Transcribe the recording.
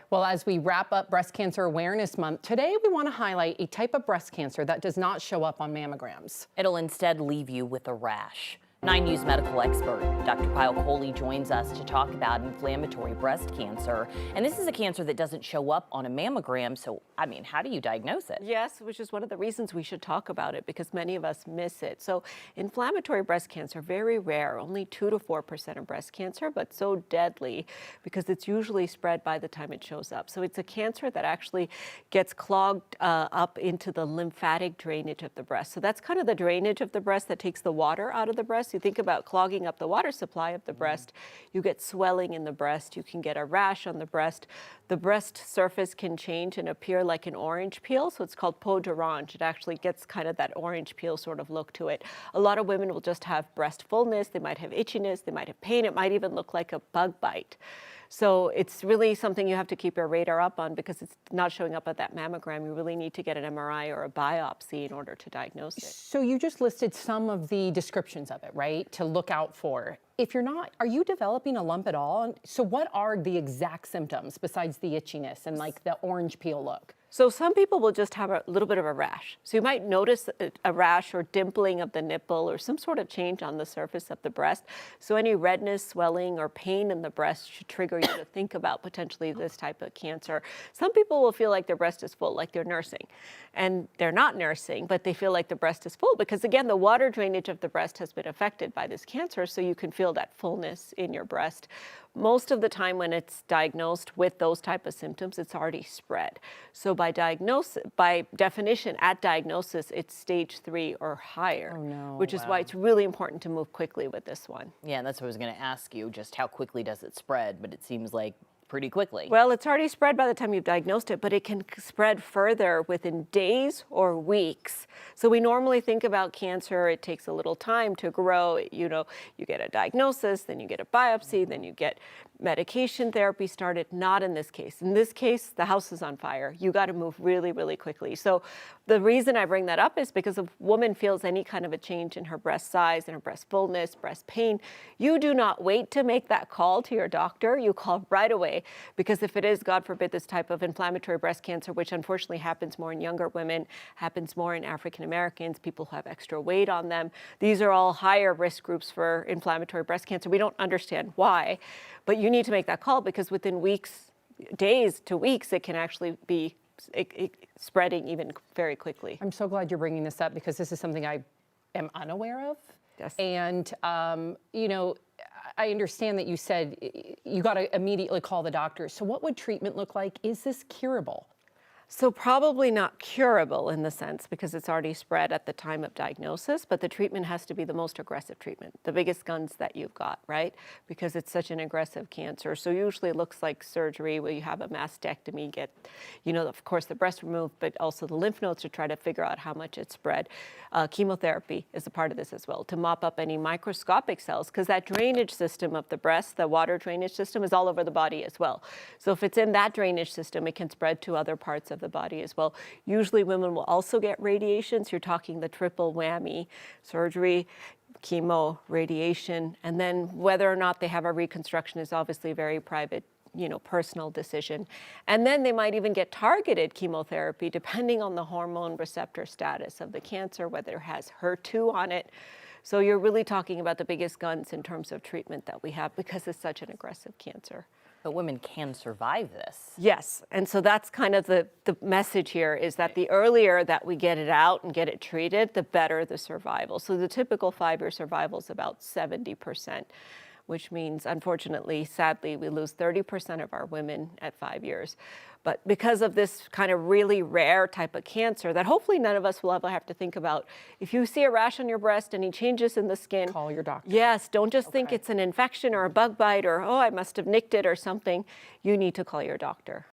Well, as we wrap up Breast Cancer Awareness Month, today we want to highlight a type of breast cancer that does not show up on mammograms. It'll instead leave you with a rash. 9 News medical expert Dr. Payal Kohli joins us to talk about inflammatory breast cancer. And this is a cancer that doesn't show up on a mammogram. So, how do you diagnose it? Yes, which is one of the reasons we should talk about it, because many of us miss it. So inflammatory breast cancer, very rare, only 2 to 4% of breast cancer, but so deadly because it's usually spread by the time it shows up. So it's a cancer that actually gets clogged up into the lymphatic drainage of the breast. So that's kind of the drainage of the breast that takes the water out of the breast. You think about clogging up the water supply of the breast, you get swelling in the breast, you can get a rash on the breast. The breast surface can change and appear like an orange peel, so it's called peau d'orange. It actually gets kind of that orange peel sort of look to it. A lot of women will just have breast fullness, they might have itchiness, they might have pain, it might even look like a bug bite. So it's really something you have to keep your radar up on, because it's not showing up at that mammogram. You really need to get an MRI or a biopsy in order to diagnose it. So you just listed some of the descriptions of it, right, to look out for. If you're not, are you developing a lump at all? So what are the exact symptoms besides the itchiness and like the orange peel look? So some people will just have a little bit of a rash. So you might notice a rash or dimpling of the nipple or some sort of change on the surface of the breast. So any redness, swelling, or pain in the breast should trigger you to think about potentially this type of cancer. Some people will feel like their breast is full, like they're nursing. And they're not nursing, but they feel like the breast is full because, again, the water drainage of the breast has been affected by this cancer, so you can feel that fullness in your breast. Most of the time when it's diagnosed with those type of symptoms, it's already spread. So by definition, at diagnosis, it's stage 3 or higher, which is why it's really important to move quickly with this one. Yeah, that's what I was going to ask you, just how quickly does it spread? But it seems like pretty quickly. Well, it's already spread by the time you've diagnosed it, but it can spread further within days or weeks. So we normally think about cancer, it takes a little time to grow. You get a diagnosis, then you get a biopsy, then you get medication therapy started. Not in this case. In this case, the house is on fire. You got to move really, really quickly. So the reason I bring that up is because if a woman feels any kind of a change in her breast size and her breast fullness, breast pain, you do not wait to make that call to your doctor. You call right away, because if it is, God forbid, this type of inflammatory breast cancer, which unfortunately happens more in younger women, happens more in African Americans, people who have extra weight on them, these are all higher risk groups for inflammatory breast cancer. We don't understand why, but you need to make that call, because within weeks, days to weeks, it can actually be spreading even very quickly. I'm so glad you're bringing this up, because this is something I am unaware of. Yes. And, I understand that you said you got to immediately call the doctor. So what would treatment look like? Is this curable? So probably not curable in the sense, because it's already spread at the time of diagnosis, but the treatment has to be the most aggressive treatment, the biggest guns that you've got, right? Because it's such an aggressive cancer. So usually it looks like surgery where you have a mastectomy, get, of course, the breast removed, but also the lymph nodes to try to figure out how much it's spread. Chemotherapy is a part of this as well, to mop up any microscopic cells, because that drainage system of the breast, the water drainage system, is all over the body as well. So if it's in that drainage system, it can spread to other parts of the body as well. Usually women will also get radiation, so you're talking the triple whammy: surgery, chemo, radiation, and then whether or not they have a reconstruction is obviously a very private, personal decision. And then they might even get targeted chemotherapy depending on the hormone receptor status of the cancer, whether it has HER2 on it. So you're really talking about the biggest guns in terms of treatment that we have, because it's such an aggressive cancer. But women can survive this. Yes, and so that's kind of the message here, is that the earlier that we get it out and get it treated, the better the survival. So the typical 5-year survival is about 70%, which means, unfortunately, sadly, we lose 30% of our women at 5 years. But because of this kind of really rare type of cancer that hopefully none of us will ever have to think about, if you see a rash on your breast, any changes in the skin, call your doctor. Yes, don't just think it's an infection or a bug bite or, oh, I must have nicked it or something. You need to call your doctor.